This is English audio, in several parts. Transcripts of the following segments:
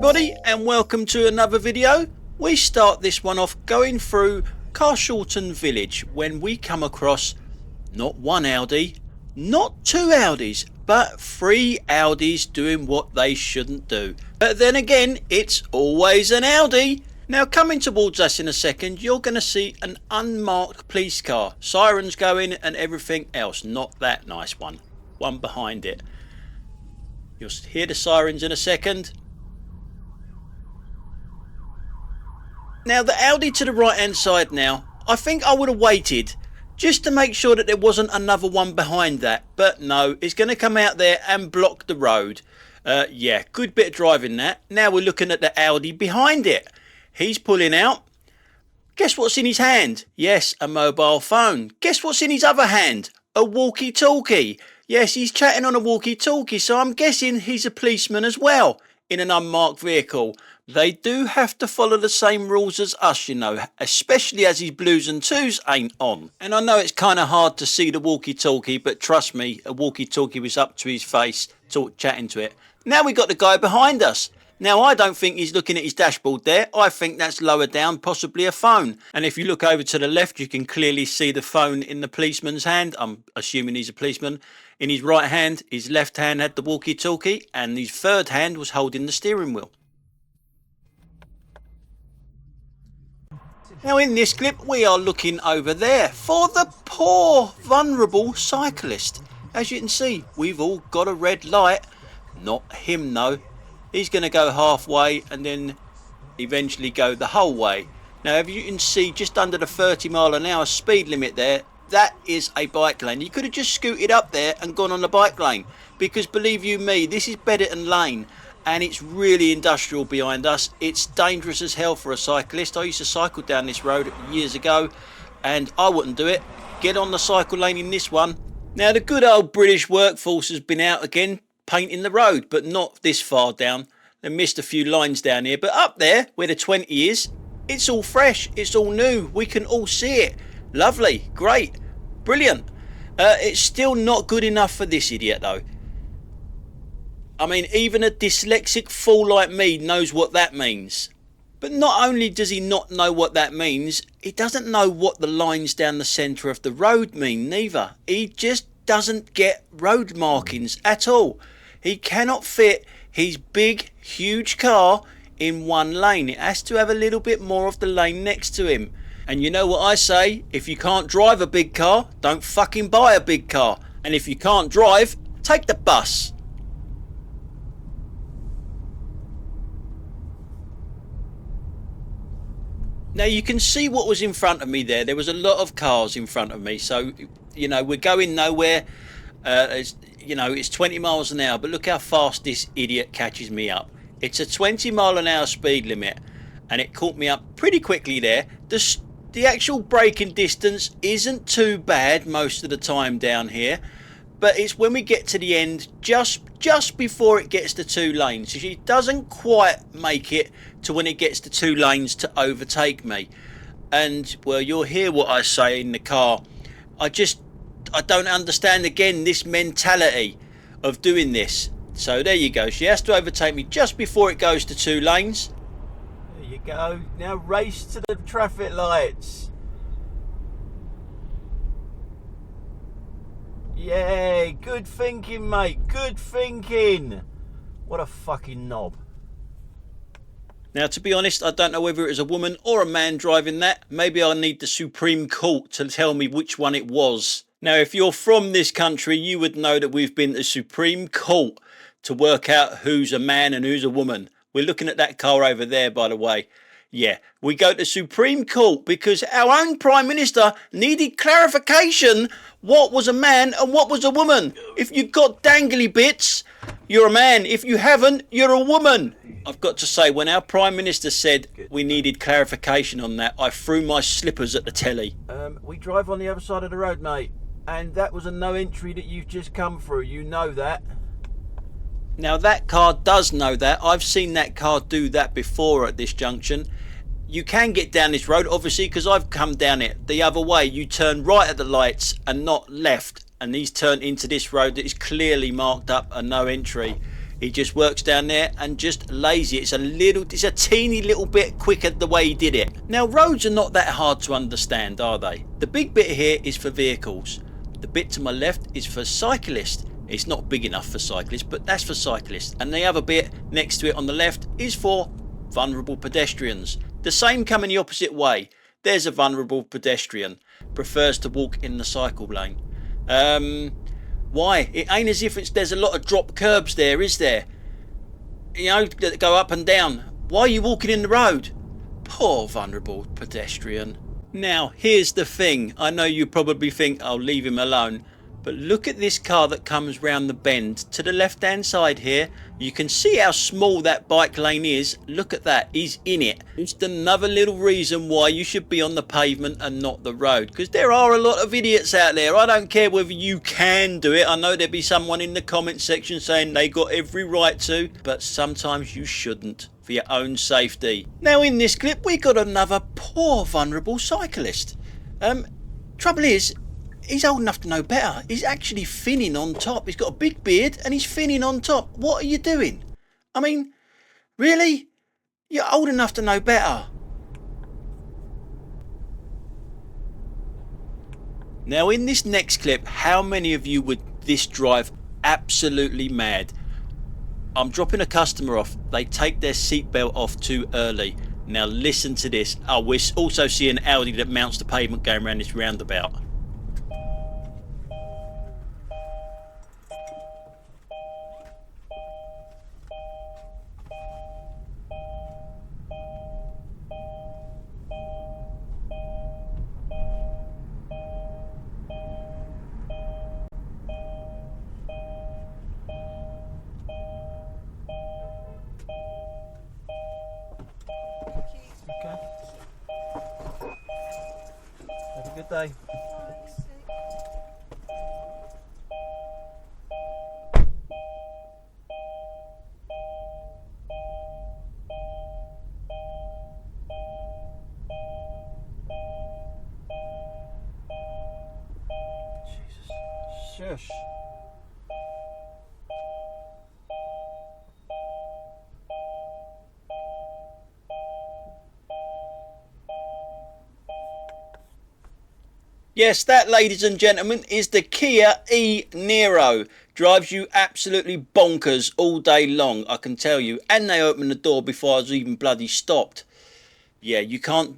everybody and welcome to another video. We start this one off going through Carshalton Village when we come across not one Audi, not two Audis, but three Audis doing what they shouldn't do. But then again, it's always an Audi. Now coming towards us in a second, you're going to see an unmarked police car, sirens going and everything else. Not that nice one behind it. You'll hear the sirens in a second. Now the Audi to the right hand side now, I think I would have waited just to make sure that there wasn't another one behind that, but no, it's going to come out there and block the road. Yeah, good bit of driving that. Now we're looking at the Audi behind it. He's pulling out. Guess what's in his hand? Yes, a mobile phone. Guess what's in his other hand? A walkie-talkie. Yes, he's chatting on a walkie-talkie, so I'm guessing he's a policeman as well in an unmarked vehicle. They do have to follow the same rules as us, you know, especially as his blues and twos ain't on. And I know it's kind of hard to see the walkie-talkie, but trust me, a walkie-talkie was up to his face, chatting to it. Now we got the guy behind us. Now I don't think he's looking at his dashboard there. I think that's lower down, possibly a phone. And if you look over to the left, you can clearly see the phone in the policeman's hand. I'm assuming he's a policeman. In his right hand, his left hand had the walkie-talkie, and his third hand was holding the steering wheel. Now in this clip, we are looking over there for the poor, vulnerable cyclist. As you can see, we've all got a red light. Not him though. He's going to go halfway and then eventually go the whole way. Now if you can see just under the 30 mph speed limit there, that is a bike lane. You could have just scooted up there and gone on the bike lane, because believe you me, this is Beditton Lane and it's really industrial behind us. It's dangerous as hell for a cyclist. I used to cycle down this road years ago and I wouldn't do it. Get on the cycle lane in this one. Now the good old British workforce has been out again painting the road, but not this far down. They missed a few lines down here, but up there where the 20 is, it's all fresh, it's all new, we can all see it. Lovely, great, brilliant. It's still not good enough for this idiot though. I mean, even a dyslexic fool like me knows what that means. But not only does he not know what that means, he doesn't know what the lines down the centre of the road mean neither. He just doesn't get road markings at all. He cannot fit his big, huge car in one lane. It has to have a little bit more of the lane next to him. And you know what I say? If you can't drive a big car, don't fucking buy a big car. And if you can't drive, take the bus. Now you can see what was in front of me there. There was a lot of cars in front of me. So, you know, we're going nowhere. It's 20 miles an hour, but look how fast this idiot catches me up. It's a 20 mph speed limit and it caught me up pretty quickly there. The actual braking distance isn't too bad most of the time down here, but it's when we get to the end, just before it gets to two lanes. She doesn't quite make it to when it gets to two lanes to overtake me. And well, you'll hear what I say in the car. I don't understand again this mentality of doing this. So there you go. She has to overtake me just before it goes to two lanes. There you go. Now race to the traffic lights. Yeah, good thinking, mate. Good thinking. What a fucking knob. Now, to be honest, I don't know whether it was a woman or a man driving that. Maybe I need the Supreme Court to tell me which one it was. Now, if you're from this country, you would know that we've been to Supreme Court to work out who's a man and who's a woman. We're looking at that car over there, by the way. Yeah, we go to Supreme Court because our own Prime Minister needed clarification what was a man and what was a woman. If you've got dangly bits, you're a man. If you haven't, you're a woman. I've got to say, when our Prime Minister said we needed clarification on that, I threw my slippers at the telly. We drive on the other side of the road, mate. And that was a no entry that you've just come through. You know that. Now that car does know that. I've seen that car do that before at this junction. You can get down this road, obviously, because I've come down it the other way. You turn right at the lights and not left. And he's turned into this road that is clearly marked up a no entry. He just works down there and just lays it. It's a teeny little bit quicker the way he did it. Now, roads are not that hard to understand, are they? The big bit here is for vehicles. The bit to my left is for cyclists. It's not big enough for cyclists, but that's for cyclists. And the other bit next to it on the left is for vulnerable pedestrians. The same coming the opposite way. There's a vulnerable pedestrian. Prefers to walk in the cycle lane. Why? It ain't as if there's a lot of drop curbs there, is there? You know, that go up and down. Why are you walking in the road? Poor vulnerable pedestrian. Now, here's the thing. I know you probably think I'll leave him alone. But look at this car that comes round the bend to the left hand side here. You can see how small that bike lane is. Look at that, he's in it. Just another little reason why you should be on the pavement and not the road, because there are a lot of idiots out there. I don't care whether you can do it. I know there'll be someone in the comment section saying they got every right to, but sometimes you shouldn't, for your own safety. Now in this clip we got another poor vulnerable cyclist. Trouble is, he's old enough to know better. He's actually thinning on top. He's got a big beard and he's thinning on top. What are you doing? I mean, really? You're old enough to know better. Now in this next clip, how many of you would this drive absolutely mad? I'm dropping a customer off. They take their seatbelt off too early. Now listen to this. Oh, we're also seeing Audi that mounts the pavement going around this roundabout. Okay. Have a good day. Jesus. Shush. Yes, that, ladies and gentlemen, is the Kia e-Niro. Drives you absolutely bonkers all day long, I can tell you. And they opened the door before I was even bloody stopped. Yeah, you can't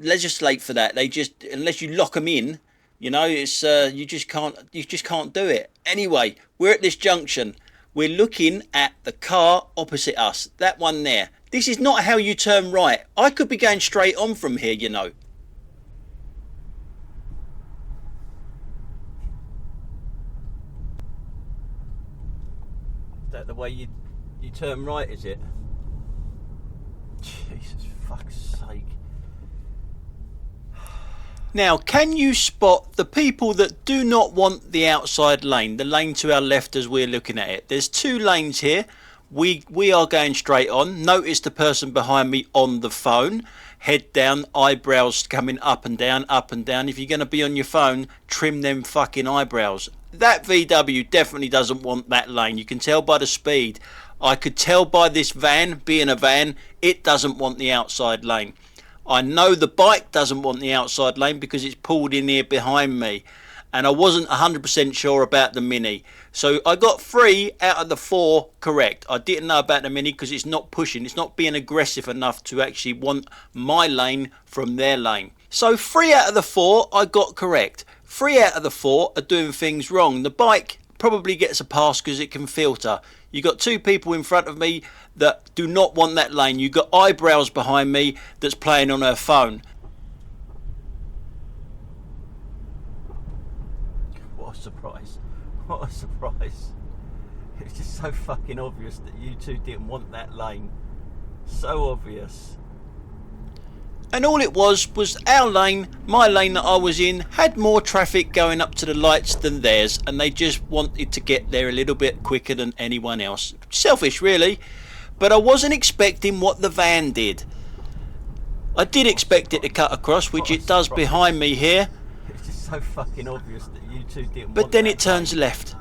legislate for that. They just, unless you lock them in, you know, it's you just can't do it. Anyway, we're at this junction. We're looking at the car opposite us. That one there. This is not how you turn right. I could be going straight on from here, you know. That the way you turn right, is it? Jesus fuck's sake. Now, can you spot the people that do not want the outside lane, the lane to our left as we're looking at it? There's two lanes here. We are going straight on. Notice the person behind me on the phone. Head down, eyebrows coming up and down, up and down. If you're going to be on your phone, trim them fucking eyebrows. That VW definitely doesn't want that lane. You can tell by the speed. I could tell by this van, being a van, it doesn't want the outside lane. I know the bike doesn't want the outside lane because it's pulled in here behind me. And I wasn't 100% sure about the Mini. So I got 3 out of the 4 correct. I didn't know about the Mini because it's not pushing. It's not being aggressive enough to actually want my lane from their lane. So 3 out of the 4 I got correct. 3 out of the 4 are doing things wrong. The bike probably gets a pass because it can filter. You got 2 people in front of me that do not want that lane. You got eyebrows behind me that's playing on her phone. What a surprise. What a surprise. It's just so fucking obvious that you two didn't want that lane. So obvious. And all it was our lane, my lane that I was in, had more traffic going up to the lights than theirs, and they just wanted to get there a little bit quicker than anyone else. Selfish, really, but I wasn't expecting what the van did. I did expect it to cut across, which it does behind me here. It's just so fucking obvious that you two didn't want that. But then it turns left.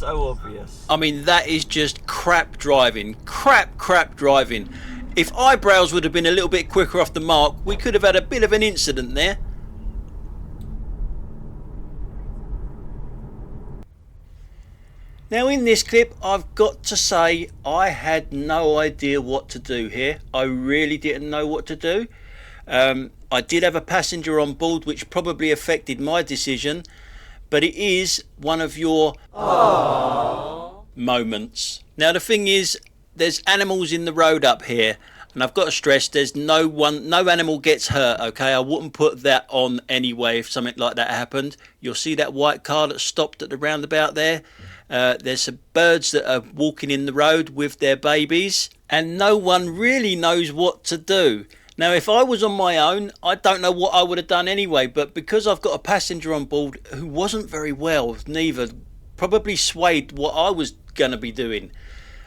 so obvious. I mean, that is just crap driving. Crap driving. If eyebrows would have been a little bit quicker off the mark, we could have had a bit of an incident there. Now in this clip, I've got to say I had no idea what to do here. I really didn't know what to do. I did have a passenger on board, which probably affected my decision, but it is one of your moments. Now the thing is, there's animals in the road up here, and I've got to stress there's no animal gets hurt, okay? I wouldn't put that on anyway if something like that happened. You'll see that white car that stopped at the roundabout there. There's some birds that are walking in the road with their babies, and no one really knows what to do. Now if I was on my own, I don't know what I would have done anyway, but because I've got a passenger on board who wasn't very well, neither, probably swayed what I was going to be doing.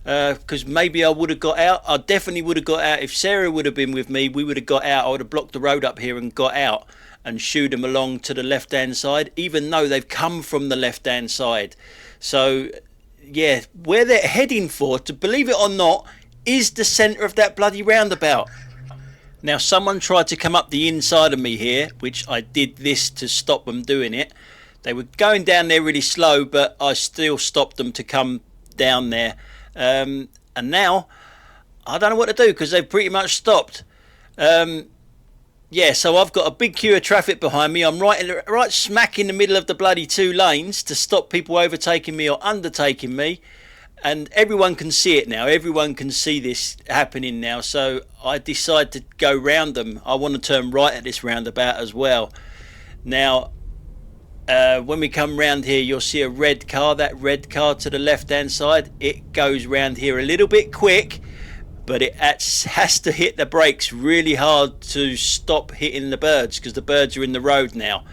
Because maybe I would have got out. I definitely would have got out. If Sarah would have been with me, we would have got out. I would have blocked the road up here and got out and shooed them along to the left hand side, even though they've come from the left hand side. So yeah, where they're heading for, to believe it or not, is the centre of that bloody roundabout. Now someone tried to come up the inside of me here, which I did this to stop them doing it. They were going down there really slow, but I still stopped them to come down there. And now I don't know what to do because they've pretty much stopped. Yeah, so I've got a big queue of traffic behind me. I'm right smack in the middle of the bloody two lanes to stop people overtaking me or undertaking me. And everyone can see it now. Everyone can see this happening now. So I decide to go round them. I want to turn right at this roundabout as well. Now, when we come round here, you'll see a red car. That red car to the left hand side, it goes round here a little bit quick, but it has to hit the brakes really hard to stop hitting the birds, because the birds are in the road now.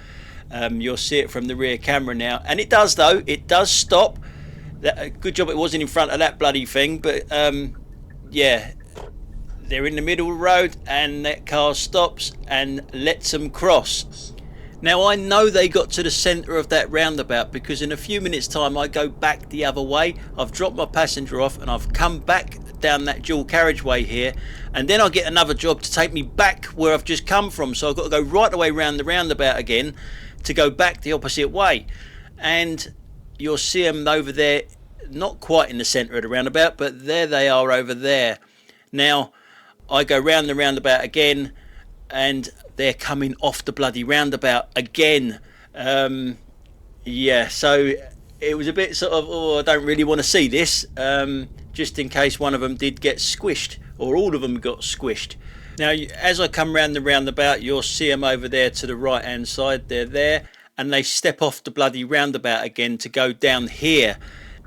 You'll see it from the rear camera now, and it does, though. It does stop. Good job it wasn't in front of that bloody thing, but yeah, they're in the middle of the road and that car stops and lets them cross. Now I know they got to the centre of that roundabout because in a few minutes time I go back the other way. I've dropped my passenger off and I've come back down that dual carriageway here, and then I'll get another job to take me back where I've just come from. So I've got to go right the way round the roundabout again to go back the opposite way. And you'll see them over there, not quite in the centre of the roundabout, but there they are over there. Now I go round the roundabout again and they're coming off the bloody roundabout again. Yeah, so it was a bit sort of, oh, I don't really want to see this, just in case one of them did get squished, or all of them got squished. Now as I come round the roundabout, you'll see them over there to the right hand side. They're there, and they step off the bloody roundabout again to go down here.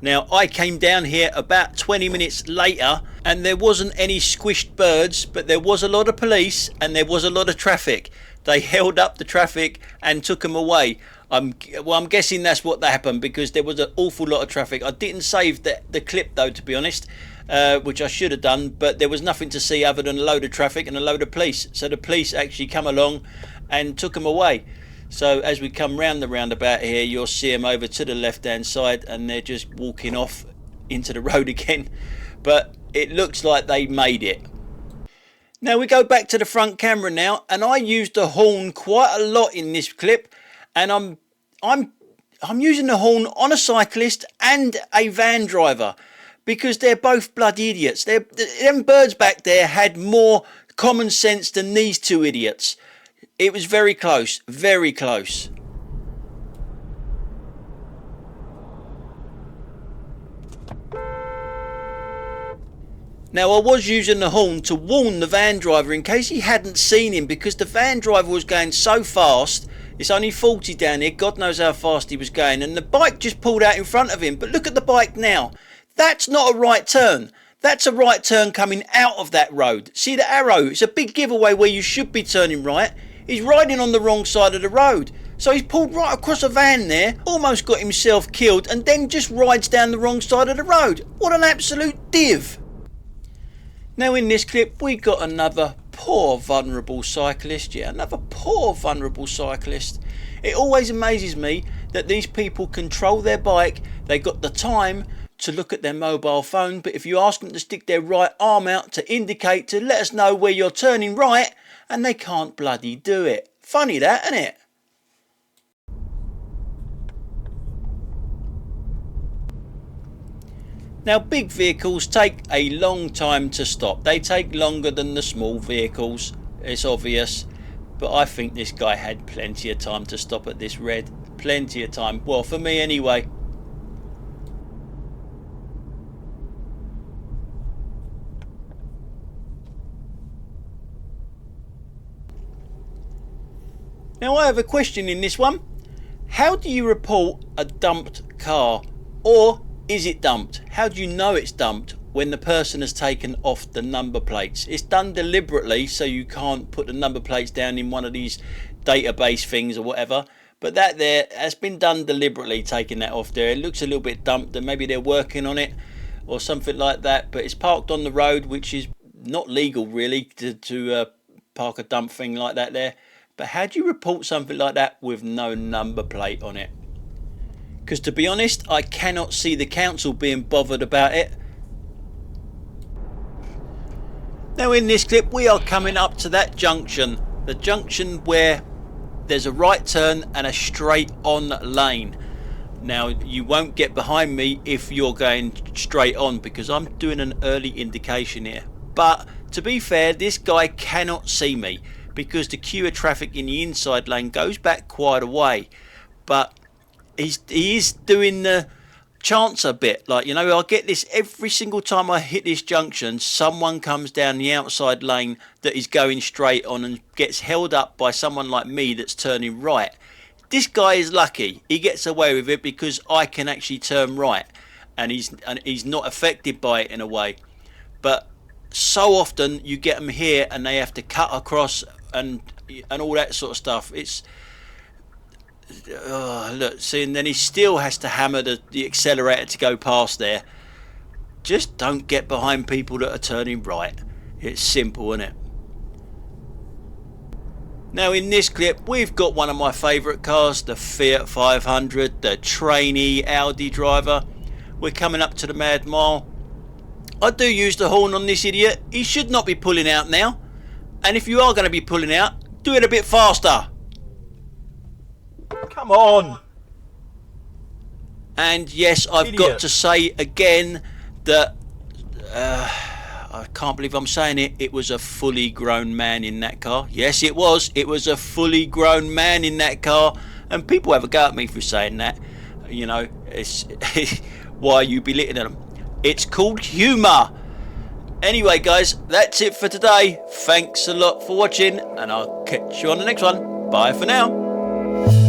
Now I came down here about 20 minutes later and there wasn't any squished birds, but there was a lot of police and there was a lot of traffic. They held up the traffic and took them away. I'm guessing that's what happened, because there was an awful lot of traffic. I didn't save the clip though, to be honest, which I should have done, but there was nothing to see other than a load of traffic and a load of police. So the police actually come along and took them away. So as we come round the roundabout here, you'll see them over to the left hand side and they're just walking off into the road again. But it looks like they made it. Now we go back to the front camera now, and I used the horn quite a lot in this clip, and I'm using the horn on a cyclist and a van driver because they're both bloody idiots. Them birds back there had more common sense than these two idiots. It was very close, very close. Now I was using the horn to warn the van driver in case he hadn't seen him, because the van driver was going so fast. It's only 40 down here, God knows how fast he was going, and the bike just pulled out in front of him. But look at the bike now. That's not a right turn. That's a right turn coming out of that road. See the arrow? It's a big giveaway where you should be turning right. He's riding on the wrong side of the road. So he's pulled right across a van there, almost got himself killed, and then just rides down the wrong side of the road. What an absolute div. Now in this clip we got another poor vulnerable cyclist. Yeah, another poor vulnerable cyclist. It always amazes me that these people control their bike. They got the time to look at their mobile phone, but if you ask them to stick their right arm out to indicate, to let us know where you're turning right, and they can't bloody do it. Funny that, isn't it? Now, big vehicles take a long time to stop. They take longer than the small vehicles. It's obvious. But I think this guy had plenty of time to stop at this red. Plenty of time. Well, for me anyway. Now, I have a question in this one. How do you report a dumped car? Or is it dumped? How do you know it's dumped when the person has taken off the number plates? It's done deliberately, so you can't put the number plates down in one of these database things or whatever. But that there has been done deliberately, taking that off there. It looks a little bit dumped, and maybe they're working on it or something like that. But it's parked on the road, which is not legal really to park a dump thing like that there. But how do you report something like that with no number plate on it? Because to be honest, I cannot see the council being bothered about it. Now in this clip we are coming up to that junction. The junction where there's a right turn and a straight on lane. Now you won't get behind me if you're going straight on, because I'm doing an early indication here. But to be fair, this guy cannot see me because the queue of traffic in the inside lane goes back quite a way. But he is doing the chancer bit, like, you know, I get this every single time I hit this junction. Someone comes down the outside lane that is going straight on and gets held up by someone like me that's turning right. This guy is lucky, he gets away with it because I can actually turn right, and he's not affected by it in a way. But so often you get them here and they have to cut across and all that sort of stuff. It's look, see, and then he still has to hammer the accelerator to go past there. Just don't get behind people that are turning right. It's simple, isn't it? Now in this clip we've got one of my favourite cars, the Fiat 500, the trainee Audi driver. We're coming up to the mad mile. I do use the horn on this idiot. He should not be pulling out now, and if you are going to be pulling out, do it a bit faster. Come on! And yes, I've got to say again that I can't believe I'm saying it. It was a fully grown man in that car. Yes, it was. It was a fully grown man in that car. And people have a go at me for saying that. You know, it's why are you belittling them? It's called humour. Anyway, guys, that's it for today. Thanks a lot for watching, and I'll catch you on the next one. Bye for now.